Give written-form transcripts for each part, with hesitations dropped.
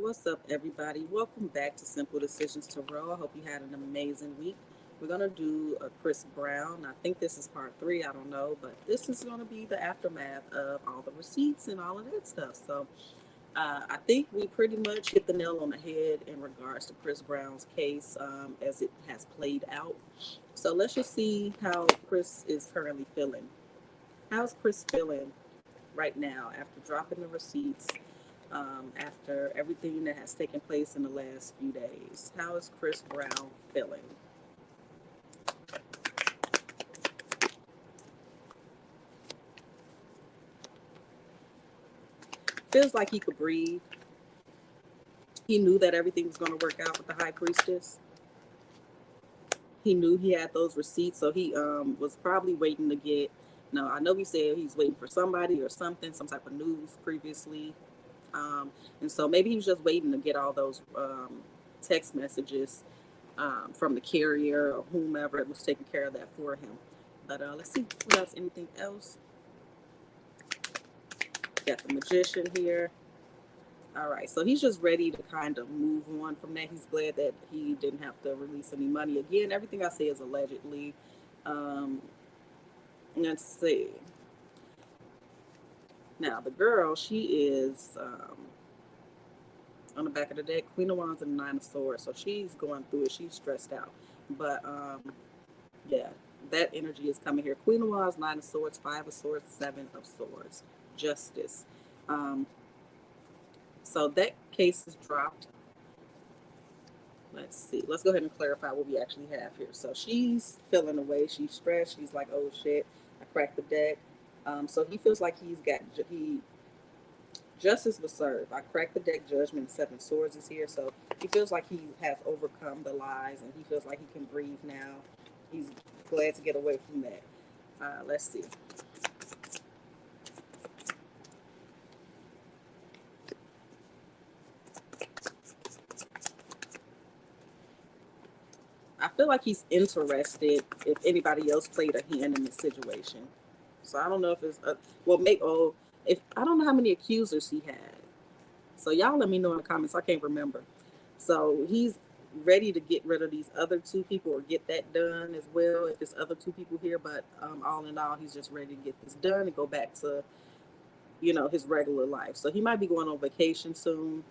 What's up, everybody? Welcome back to Simple Decisions Tarot. I hope you had an amazing week. We're going to do a Chris Brown. I think this is part three. I don't know. But this is going to be the aftermath of all the receipts and all of that stuff. So I think we pretty much hit the nail on the head in regards to Chris Brown's case as it has played out. So let's just see how Chris is currently feeling. How's Chris feeling right now after dropping the receipts? After everything that has taken place in the last few days. How is Chris Brown feeling? Feels like he could breathe. He knew that everything was going to work out with the high priestess. He knew he had those receipts, so he was probably waiting to get. No, I know he said he's waiting for somebody or something, some type of news previously. And so maybe he was just waiting to get all those text messages from the carrier or whomever was taking care of that for him. But let's see what else. Anything else? Got the magician here. All right, so he's just ready to kind of move on from that. He's glad that he didn't have to release any money. Again, everything I say is allegedly. Let's see. Now, the girl, she is on the back of the deck, Queen of Wands and Nine of Swords. So she's going through it. She's stressed out. But, yeah, that energy is coming here. Queen of Wands, Nine of Swords, Five of Swords, Seven of Swords. Justice. So that case is dropped. Let's see. Let's go ahead and clarify what we actually have here. So she's feeling away. She's stressed. She's like, oh, shit, I cracked the deck. So he feels like justice was served. I cracked the deck, judgment, Seven Swords is here. So he feels like he has overcome the lies and he feels like he can breathe now. He's glad to get away from that. Let's see. I feel like he's interested if anybody else played a hand in this situation. So I don't know if it's if I don't know how many accusers he had. So y'all let me know in the comments. I can't remember. So he's ready to get rid of these other two people or get that done as well. If there's other two people here, but all in all, he's just ready to get this done and go back to his regular life. So he might be going on vacation soon.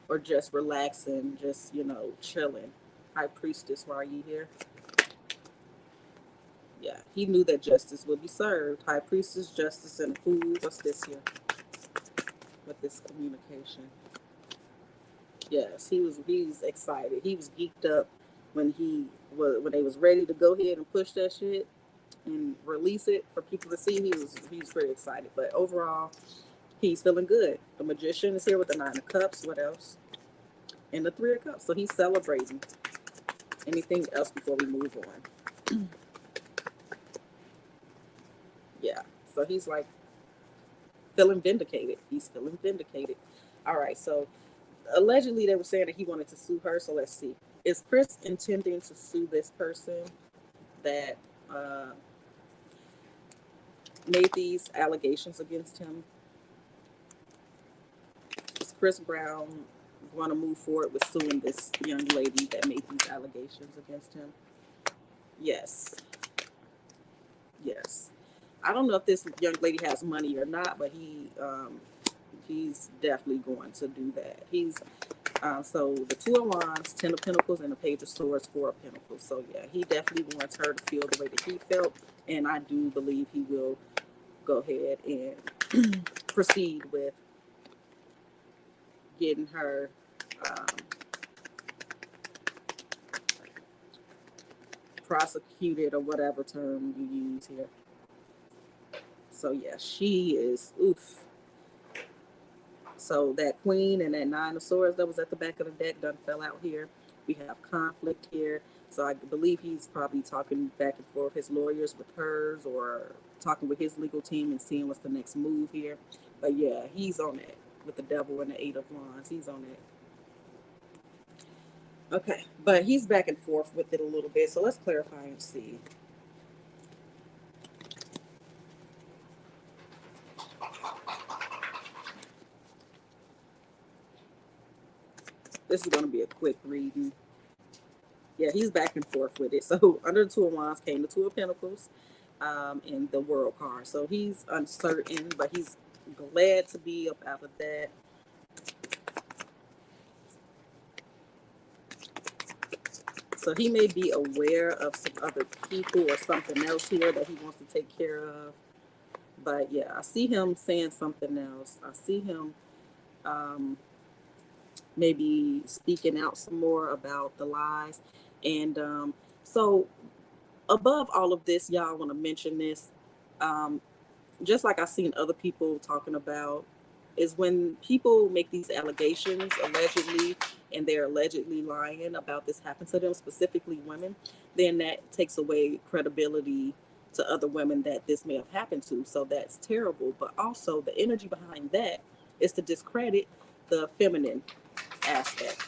Or just relaxing, just, chilling. High Priestess, why are you here? Yeah, he knew that justice would be served. High Priestess, justice, and fool. What's this here? With this communication. Yes, he's excited. He was geeked up when they was ready to go ahead and push that shit and release it for people to see. He's pretty excited. But overall, he's feeling good. The Magician is here with the Nine of Cups. What else? And the Three of Cups. So he's celebrating. Anything else before we move on? Yeah. So he's like feeling vindicated. He's feeling vindicated. All right. So allegedly they were saying that he wanted to sue her. So let's see. Is Chris intending to sue this person that made these allegations against him? Is Chris Brown going to move forward with suing this young lady that made these allegations against him? Yes. Yes. I don't know if this young lady has money or not, but he's definitely going to do that. So the Two of Wands, Ten of Pentacles, and the Page of Swords, Four of Pentacles. So yeah, he definitely wants her to feel the way that he felt, and I do believe he will go ahead and proceed with getting her prosecuted, or whatever term you use here. So yeah, she is oof. So that Queen and that Nine of Swords that was at the back of the deck done fell out here. We have conflict here. So I believe he's probably talking back and forth his lawyers with hers, or talking with his legal team and seeing what's the next move here. But yeah, he's on it with the Devil and the Eight of Wands. He's on it. Okay, but he's back and forth with it a little bit. So let's clarify and see. This is going to be a quick reading. Yeah, he's back and forth with it. So under the Two of Wands came the Two of Pentacles, and the World card. So he's uncertain, but he's glad to be up out of that. So he may be aware of some other people or something else here that he wants to take care of. But yeah, I see him saying something else. I see him maybe speaking out some more about the lies. And so above all of this, y'all, I want to mention this. Just like I've seen other people talking about, is when people make these allegations allegedly, and they're allegedly lying about this happened to them, specifically women, then that takes away credibility to other women that this may have happened to. So that's terrible. But also the energy behind that is to discredit the feminine aspect.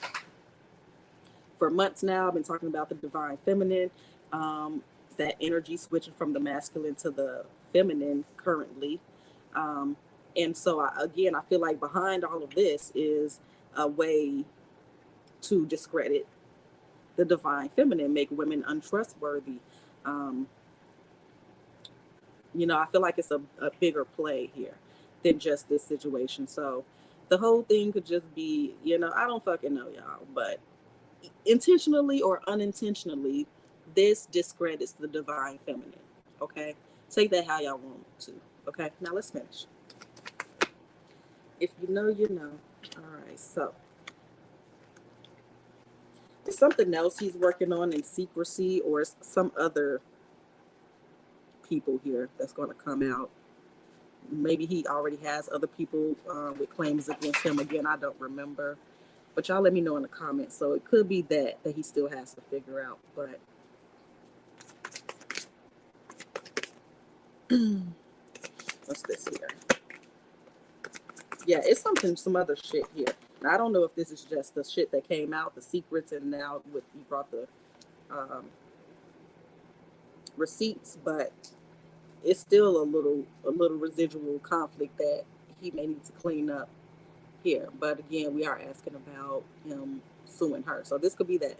For months now, I've been talking about the divine feminine, that energy switching from the masculine to the feminine currently. And so, again, I feel like behind all of this is a way to discredit the divine feminine, make women untrustworthy. Um, I feel like it's a bigger play here than just this situation. So the whole thing could just be, I don't fucking know, y'all, but intentionally or unintentionally, this discredits the divine feminine. Okay, take that how y'all want to. Okay, now let's finish. If you know, you know. All right, so it's something else he's working on in secrecy, or some other people here that's going to come out. Maybe he already has other people with claims against him. Again, I don't remember, but y'all let me know in the comments. So it could be that he still has to figure out. But what's this here? Yeah, it's some other shit here. Now, I don't know if this is just the shit that came out, the secrets, and now he brought the receipts, but it's still a little residual conflict that he may need to clean up here. But again, we are asking about him suing her, so this could be that.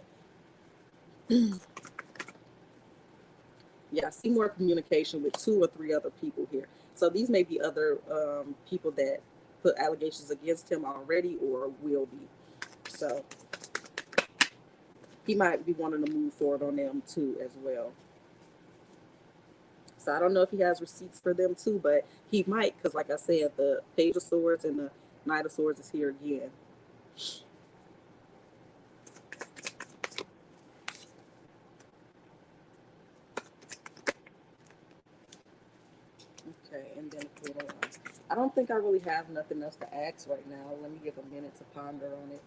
Yeah, I see more communication with 2 or 3 other people here. So these may be other people that put allegations against him already or will be. So he might be wanting to move forward on them too as well. So I don't know if he has receipts for them too, but he might, because like I said, the Page of Swords and the Knight of Swords is here again. Okay, and then I don't think I really have nothing else to ask right now. Let me give a minute to ponder on it.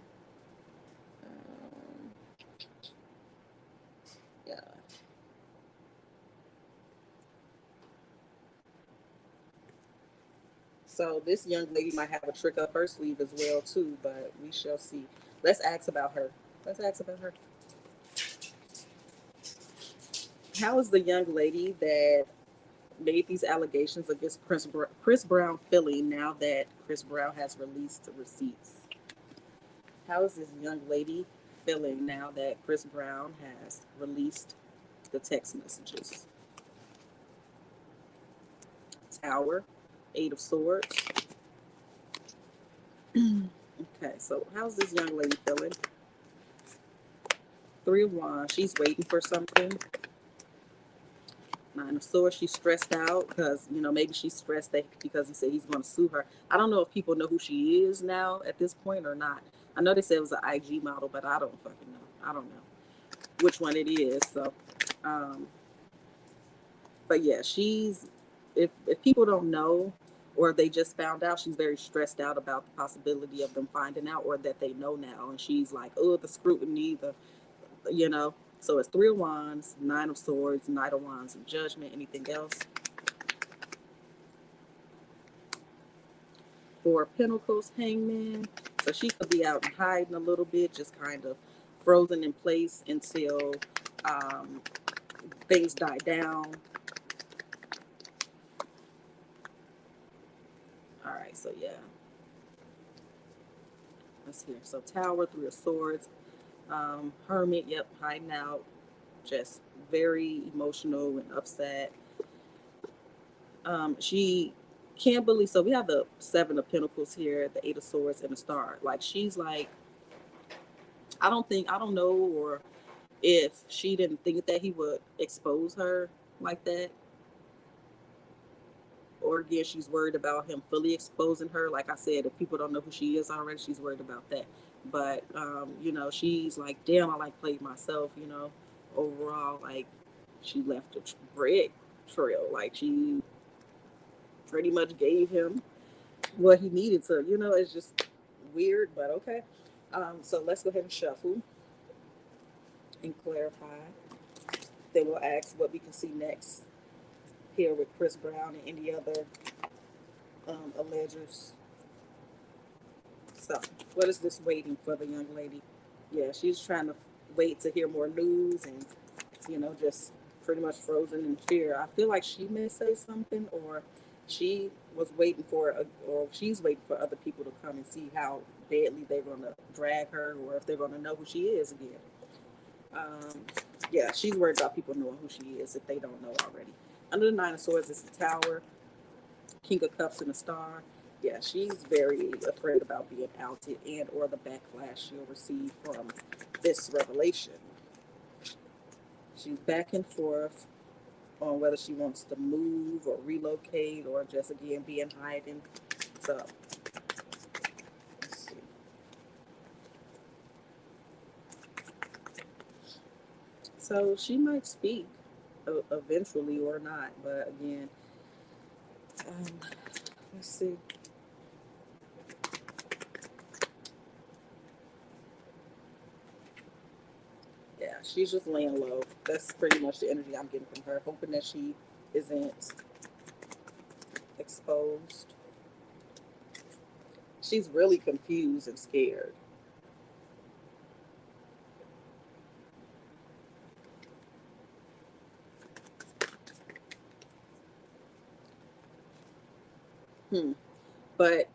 Yeah. So this young lady might have a trick up her sleeve as well too, but we shall see. Let's ask about her. How is the young lady that made these allegations against Chris Brown feeling now that Chris Brown has released the receipts? How is this young lady feeling now that Chris Brown has released the text messages? Tower, 8 of Swords. Okay, so how's this young lady feeling? 3 of Wands, she's waiting for something. 9 of Swords, she's stressed out because, maybe she's stressed that because he said he's going to sue her. I don't know if people know who she is now at this point or not. I know they said it was an IG model, but I don't fucking know. I don't know which one it is. So, but yeah, she's, if people don't know or they just found out, she's very stressed out about the possibility of them finding out or that they know now. And she's like, oh, the scrutiny, So it's 3 of Wands, 9 of Swords, Knight of Wands, and Judgment. Anything else? 4 of Pentacles, Hangman. So she could be out and hiding a little bit, just kind of frozen in place until things die down. All right, so yeah. balance here. So Tower, Three of Swords, Hermit, yep, hiding out, just very emotional and upset. She can't believe. So we have the Seven of Pentacles here, the Eight of Swords, and the Star. Like she's like, I don't know, or if she didn't think that he would expose her like that, or again, she's worried about him fully exposing her. Like I said, if people don't know who she is already, she's worried about that. But she's like, damn, I like played myself. Overall, like she left a bread trail. Like she pretty much gave him what he needed to. It's just weird, but okay. So let's go ahead and shuffle and clarify. Then we'll ask what we can see next here with Chris Brown and any other allegers. So, what is this waiting for the young lady? Yeah, she's trying to wait to hear more news and, just pretty much frozen in fear. I feel like she may say something, or she was waiting or she's waiting for other people to come and see how badly they're going to drag her, or if they're going to know who she is again. Yeah, she's worried about people knowing who she is if they don't know already. Under the Nine of Swords is the Tower, King of Cups, and the Star. Yeah, she's very afraid about being outed and or the backlash she'll receive from this revelation. She's back and forth on whether she wants to move or relocate or just again be in hiding. So let's see. So she might speak eventually or not, but again, let's see. Yeah, she's just laying low. That's pretty much the energy I'm getting from her, hoping that she isn't exposed. She's really confused and scared. But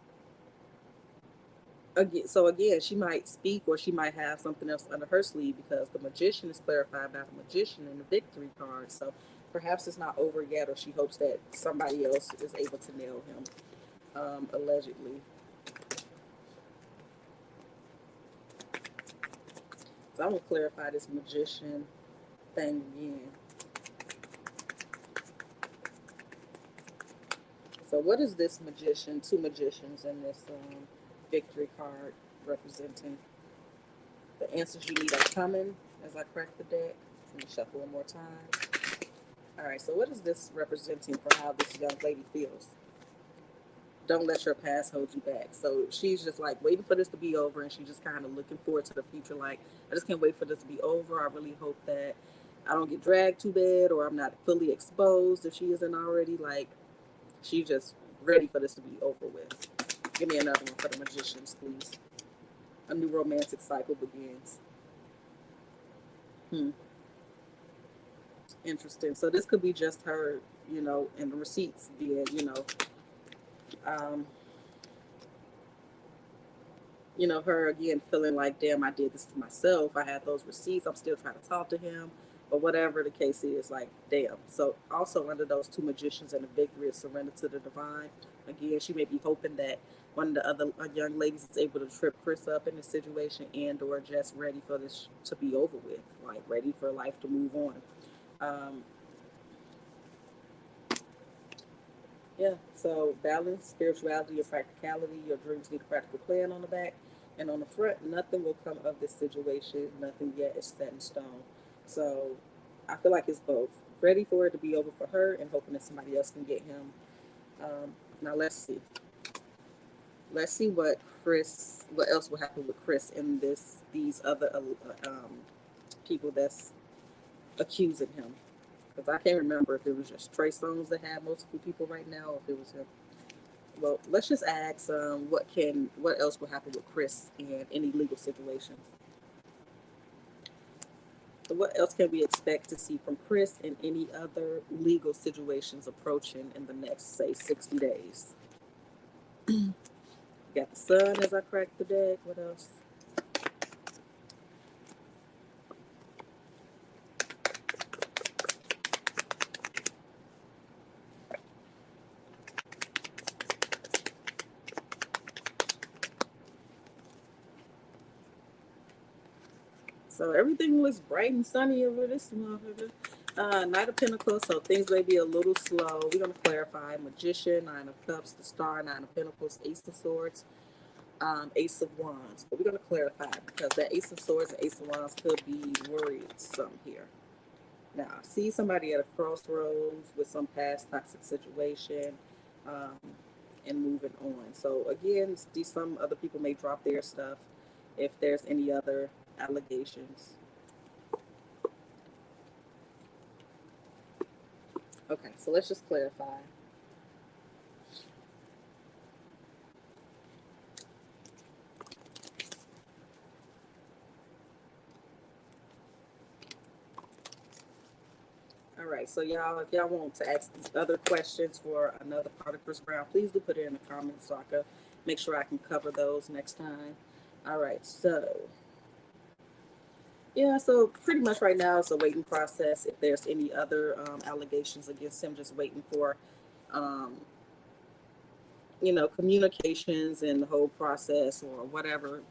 again, she might speak or she might have something else under her sleeve because the Magician is clarified by the Magician in the Victory card. So perhaps it's not over yet, or she hopes that somebody else is able to nail him, allegedly. So I'm gonna clarify this Magician thing again. So what is this Magician? Two magicians in this Victory card representing. The answers you need are coming as I crack the deck. Let me shuffle one more time. All right, so what is this representing for how this young lady feels? Don't let your past hold you back. So she's just like waiting for this to be over, and she's just kind of looking forward to the future. Like, I just can't wait for this to be over. I really hope that I don't get dragged too bad, or I'm not fully exposed if she isn't already. Like, she's just ready for this to be over with. Give me another one for the Magicians, please. A new romantic cycle begins. Interesting. So this could be just her, and the receipts being, um, her again feeling like, damn, I did this to myself. I had those receipts. I'm still trying to talk to him, or whatever the case is. Like, damn. So also under those two magicians and the Victory is surrender to the divine. Again, she may be hoping that one of the other young ladies is able to trip Chris up in this situation, and or just ready for this to be over with, like ready for life to move on. Um, Yeah, so balance, spirituality, or practicality. Your dreams need a practical plan on the back. And on the front, nothing will come of this situation. Nothing yet is set in stone. So I feel like it's both. Ready for it to be over for her and hoping that somebody else can get him. Now let's see. Let's see what else will happen with Chris and these other people that's accusing him. Because I can't remember if it was just Trey Songz that had multiple people right now, or if it was him. Well, let's just ask what else will happen with Chris in any legal situations. So what else can we expect to see from Chris in any other legal situations approaching in the next, say, 60 days? You got the sun as I crack the deck. What else? So everything looks bright and sunny over this motherfucker. Knight of Pentacles, so things may be a little slow. We're going to clarify. Magician, Nine of Cups, the Star, Nine of Pentacles, Ace of Swords, Ace of Wands. But we're going to clarify because that Ace of Swords and Ace of Wands could be worrisome here. Now, I see somebody at a crossroads with some past toxic situation um, and moving on. So again, some other people may drop their stuff if there's any other allegations. Okay, so let's just clarify. All right, so y'all, if y'all want to ask other questions for another part of Chris Brown, please do put it in the comments so I can make sure I can cover those next time. All right, so yeah, so pretty much right now it's a waiting process. If there's any other allegations against him, just waiting for, um, communications and the whole process or whatever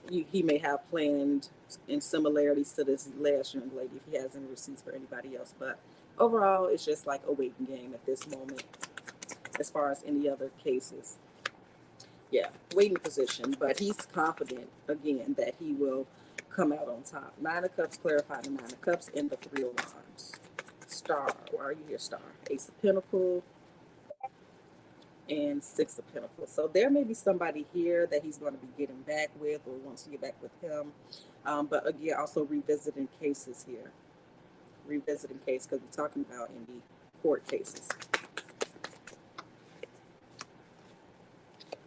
he may have planned in similarities to this last young lady if he has any receipts for anybody else. But overall, it's just like a waiting game at this moment as far as any other cases. Yeah, waiting position, but he's confident again that he will come out on top. Nine of Cups, clarify the Nine of Cups, and the Three of Wands. Star, why are you here, Star? Ace of Pentacles and Six of Pentacles. So there may be somebody here that he's going to be getting back with or wants to get back with him. But again, also revisiting cases here. Revisiting case because we're talking about in the court cases.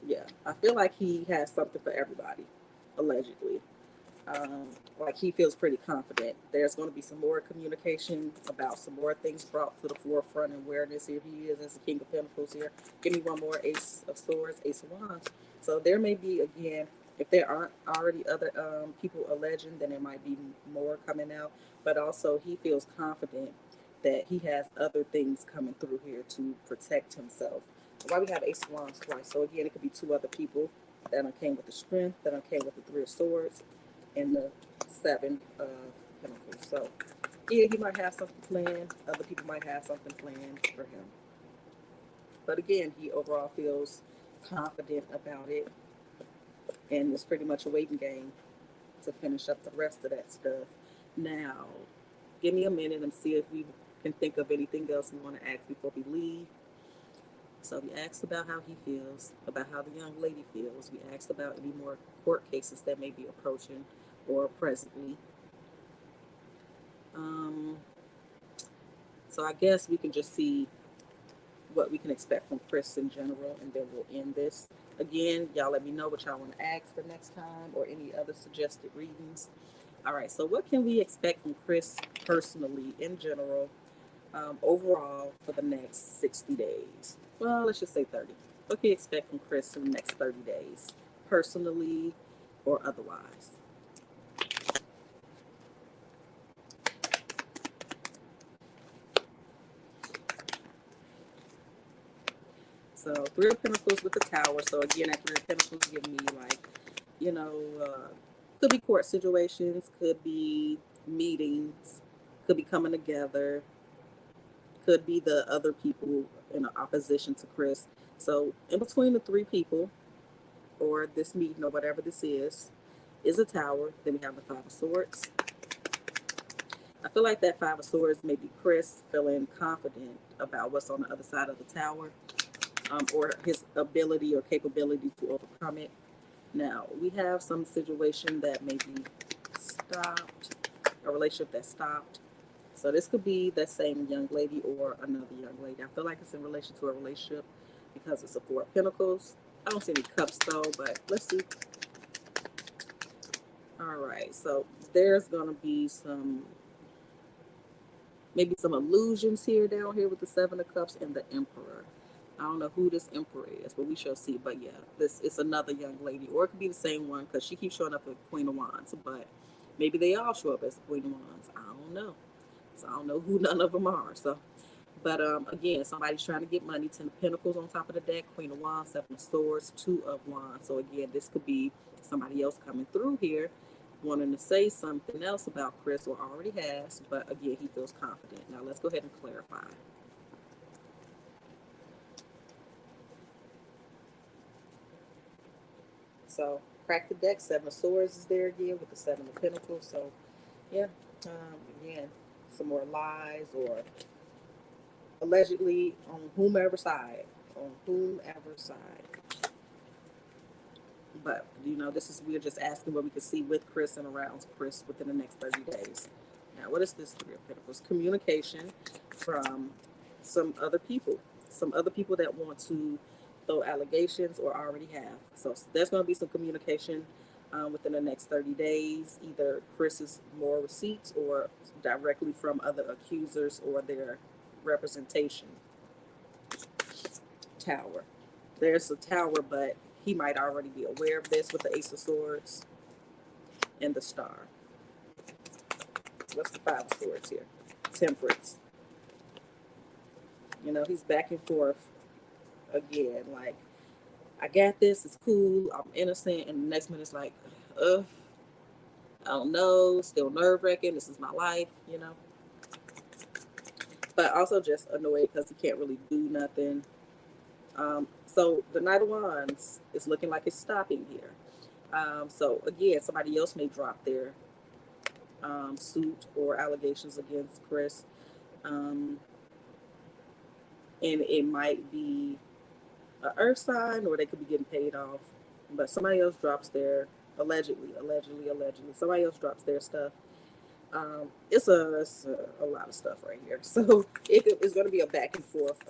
Yeah, I feel like he has something for everybody, allegedly. Like he feels pretty confident. There's going to be some more communication about some more things brought to the forefront and awareness. Here he is as the King of Pentacles here. Give me one more Ace of Swords, Ace of Wands. So there may be, again, if there aren't already other people alleging, then there might be more coming out. But also he feels confident that he has other things coming through here to protect himself. Why we have Ace of Wands twice. So again, it could be two other people that came with the Strength, that came with the Three of Swords, and the Seven of Pentacles. So yeah, he might have something planned. Other people might have something planned for him. But again, he overall feels confident about it. And it's pretty much a waiting game to finish up the rest of that stuff. Now, give me a minute and see if we can think of anything else we want to ask before we leave. So we asked about how he feels, about how the young lady feels. We asked about any more court cases that may be approaching or presently. So I guess we can just see what we can expect from Chris in general, and then we'll end this. Again, y'all let me know what y'all want to ask for next time or any other suggested readings. All right, so what can we expect from Chris personally in general, overall for the next 60 days? Well, let's just say 30. What can you expect from Chris in the next 30 days, personally or otherwise? So Three of Pentacles with the Tower. So again, that Three of Pentacles give me like, could be court situations, could be meetings, could be coming together, could be the other people in opposition to Chris. So in between the three people or this meeting or whatever this is a Tower. Then we have the Five of Swords. I feel like that Five of Swords may be Chris feeling confident about what's on the other side of the Tower, or his ability or capability to overcome it. Now, we have some situation that may be stopped, a relationship that stopped. So this could be that same young lady or another young lady. I feel like it's in relation to a relationship because it's a Four of Pentacles. I don't see any cups though, but let's see. All right, so there's gonna be maybe some illusions here down here with the Seven of Cups and the Emperor. I don't know who this emperor is, but we shall see. But yeah, this is another young lady, or it could be the same one because she keeps showing up as Queen of Wands. But maybe they all show up as the Queen of Wands. I don't know. So I don't know who none of them are. So, but again, somebody's trying to get money. Ten of Pentacles on top of the deck, Queen of Wands, Seven of Swords, Two of Wands. So again, this could be somebody else coming through here, wanting to say something else about Chris, or already has. But again, he feels confident. Now let's go ahead and clarify. So crack the deck. Seven of Swords is there again with the Seven of Pentacles. So yeah, again, some more lies or allegedly on whomever side, on whomever side. But this is we're just asking what we can see with Chris and around Chris within the next 30 days. Now, what is this Three of Pentacles? Communication from some other people that want to throw allegations or already have. So there's going to be some communication within the next 30 days, either Chris's more receipts or directly from other accusers or their representation. Tower. There's a tower, but he might already be aware of this with the Ace of Swords and the Star. What's the Five of Swords here? Temperance. He's back and forth again. Like, I got this. It's cool. I'm innocent. And the next minute it's like, I don't know. Still nerve wracking. This is my life. But also just annoyed because he can't really do nothing. So the Knight of Wands is looking like it's stopping here. So again, somebody else may drop their suit or allegations against Chris. And it might be an earth sign, or they could be getting paid off. But somebody else drops their, allegedly, somebody else drops their stuff. It's a lot of stuff right here. So it's going to be a back and forth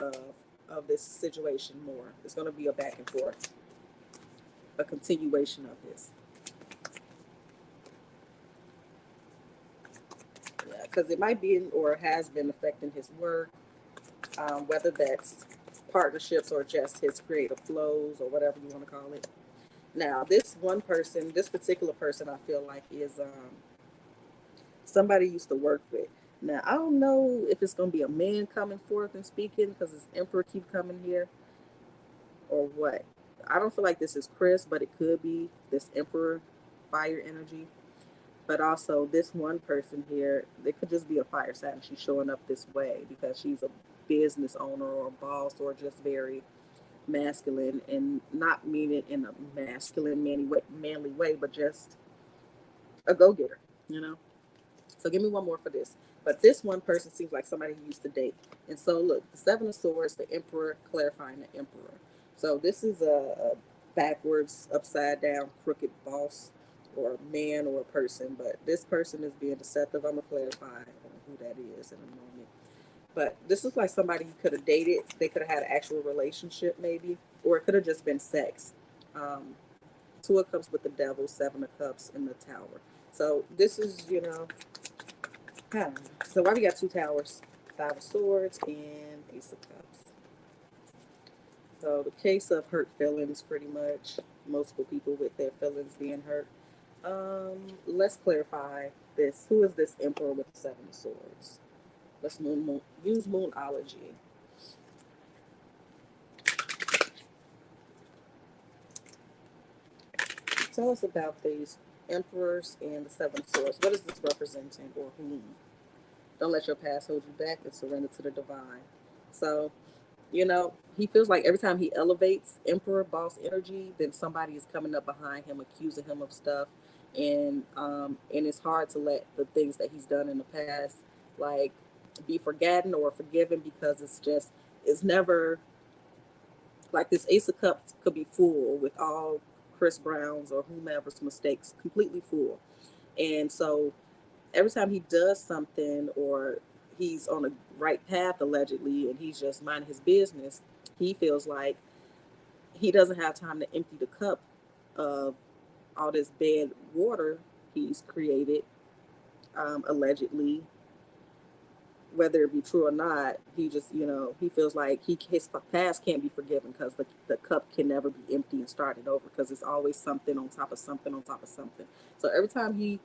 of this situation more. It's going to be a back and forth, a continuation of this. Yeah, because it might be or has been affecting his work, whether that's partnerships or just his creative flows or whatever you want to call it. Now, this particular person, I feel like is somebody you used to work with. Now, I don't know if it's going to be a man coming forth and speaking because this Emperor keep coming here or what. I don't feel like this is Chris, but it could be this Emperor fire energy. But also this one person here, it could just be a fire sign. She's showing up this way because she's a business owner or a boss or just very masculine, and not mean it in a masculine, manly way, but just a go-getter. So give me one more for this. But this one person seems like somebody who used to date. And so look, the Seven of Swords, the Emperor, clarifying the Emperor. So this is a backwards, upside down, crooked boss or a man or a person. But this person is being deceptive. I'm going to clarify who that is in a moment. But this is like somebody you could have dated. They could have had an actual relationship maybe. Or it could have just been sex. Two of Cups with the Devil, Seven of Cups in the Tower. So this is, so why we got two towers? Five of Swords and Ace of Cups. So the case of hurt feelings, pretty much. Multiple people with their feelings being hurt. Let's clarify this. Who is this Emperor with the Seven of Swords? Let's use Moonology. Tell us about these Emperors and the Seven of Swords. What is this representing, or whom? Don't let your past hold you back and surrender to the divine. So, he feels like every time he elevates Emperor boss energy, then somebody is coming up behind him, accusing him of stuff. And it's hard to let the things that he's done in the past, like, be forgotten or forgiven, because it's never, like, this Ace of Cups could be full with all Chris Brown's or whomever's mistakes, completely full. And so every time he does something, or he's on the right path allegedly, and he's just minding his business, he feels like he doesn't have time to empty the cup of all this bad water he's created, allegedly, whether it be true or not, he just, he feels like his past can't be forgiven because the cup can never be empty and started over because it's always something on top of something on top of something. So every time he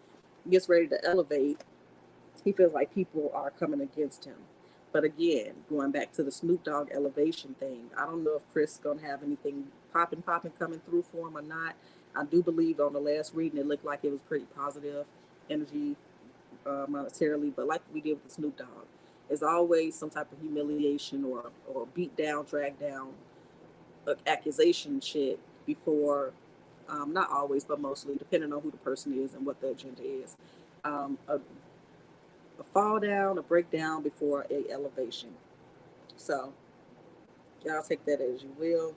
gets ready to elevate, he feels like people are coming against him. But again, going back to the Snoop Dogg elevation thing, I don't know if Chris is going to have anything popping coming through for him or not. I do believe on the last reading it looked like it was pretty positive energy monetarily, but like we did with the Snoop Dogg, there's always some type of humiliation or beat down, drag down, accusation shit before. Not always, but mostly, depending on who the person is and what the agenda is. A fall down, a breakdown before a elevation. So y'all take that as you will.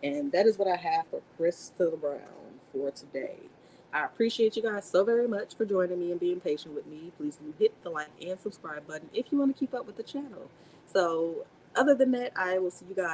And that is what I have for Crystal Brown for today. I appreciate you guys so very much for joining me and being patient with me. Please do hit the like and subscribe button if you want to keep up with the channel. So other than that, I will see you guys